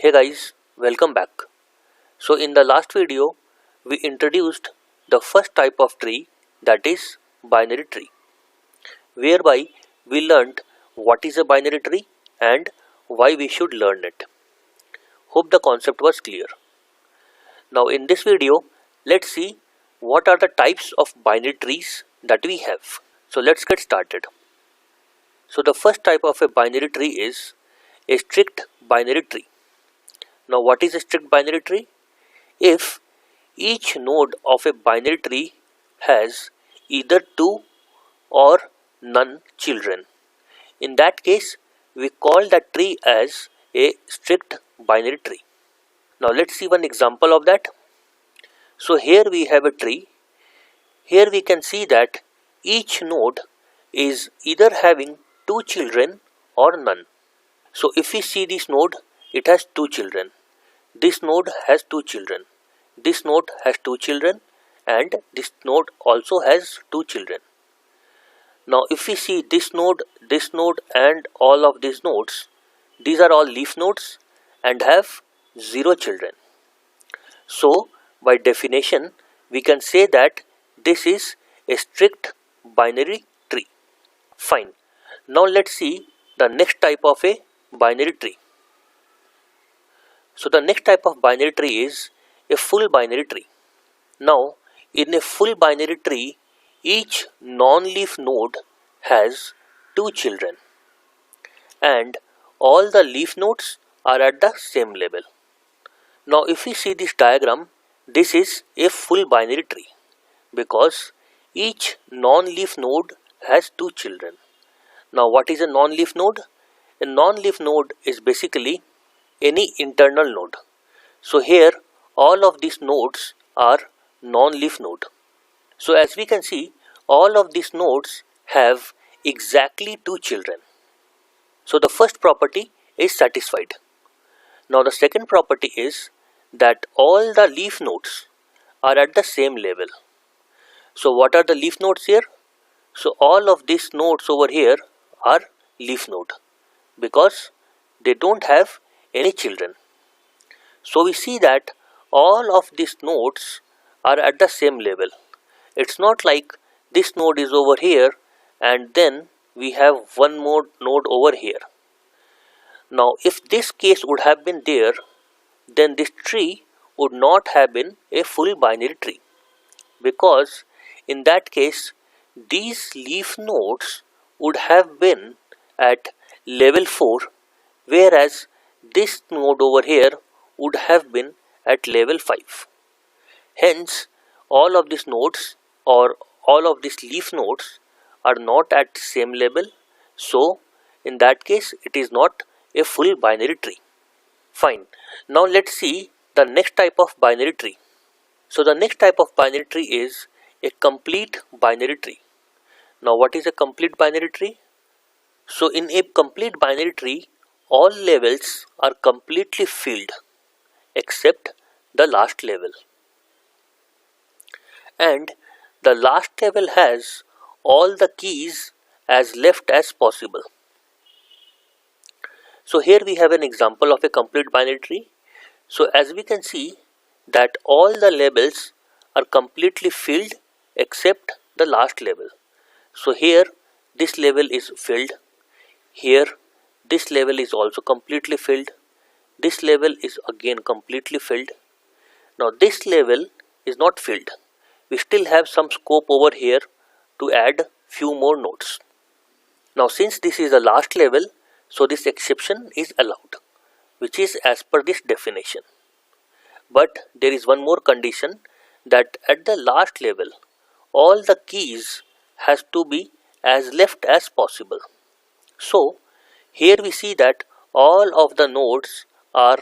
Hey guys, welcome back. So in the last video, we introduced the first type of tree, that is binary tree, whereby we learnt what is a binary tree and why we should learn it. Hope the concept was clear. Now in this video, let's see what are the types of binary trees that we have. So let's get started. So the first type of a binary tree is a strict binary tree. Now what is a strict binary tree? If each node of a binary tree has either 2 or none children, in that case we call that tree as a strict binary tree. Now let's see one example of that. So here we have a tree. Here we can see that each node is either having 2 children or none. So if we see this node, it has 2 children. This node has 2 children. This node has 2 children and this node also has 2 children. Now if we see this node and all of these nodes, these are all leaf nodes and have 0 children. So by definition we can say that this is a strict binary tree. Fine. Now let's see the next type of a binary tree. So the next type of binary tree is a full binary tree. Now in a full binary tree, each non-leaf node has 2 children and all the leaf nodes are at the same level. Now if we see this diagram, this is a full binary tree because each non-leaf node has 2 children. Now what is a non-leaf node? A non-leaf node is basically any internal node. So here all of these nodes are non-leaf node. So as we can see, all of these nodes have exactly 2 children. So the first property is satisfied. Now the second property is that all the leaf nodes are at the same level. So what are the leaf nodes here? So all of these nodes over here are leaf node because they don't have any children. So we see that all of these nodes are at the same level. It's not like this node is over here and then we have one more node over here. Now if this case would have been there, then this tree would not have been a full binary tree, because in that case these leaf nodes would have been at level 4, whereas this node over here would have been at level 5. Hence all of these nodes or all of these leaf nodes are not at same level, so in that case it is not a full binary tree. Fine. Now let's see the next type of binary tree. So the next type of binary tree is a complete binary tree. Now what is a complete binary tree? So in a complete binary tree, all levels are completely filled except the last level, and the last level has all the keys as left as possible. So here we have an example of a complete binary tree. So as we can see that all the levels are completely filled except the last level. So here this level is filled, here this level is also completely filled, this level is again completely filled. Now this level is not filled. We still have some scope over here to add few more nodes. Now since this is the last level, so this exception is allowed, which is as per this definition. But there is one more condition, that at the last level all the keys has to be as left as possible. So here we see that all of the nodes are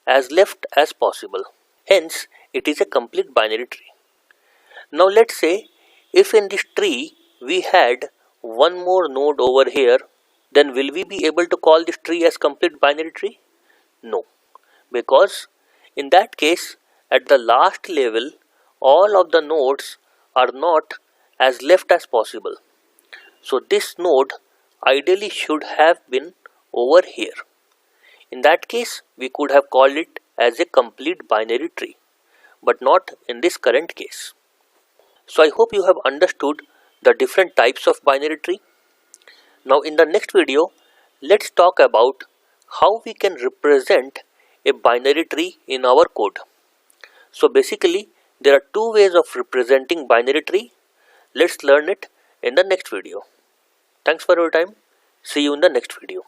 as left as possible. Hence it is a complete binary tree. Now let's say if in this tree we had one more node over here, then will we be able to call this tree as complete binary tree? No, because in that case at the last level all of the nodes are not as left as possible. So this node ideally should have been over here. In that case, we could have called it as a complete binary tree, but not in this current case. So I hope you have understood the different types of binary tree. Now in the next video, let's talk about how we can represent a binary tree in our code. So basically, there are two ways of representing binary tree. Let's learn it in the next video. Thanks for your time. See you in the next video.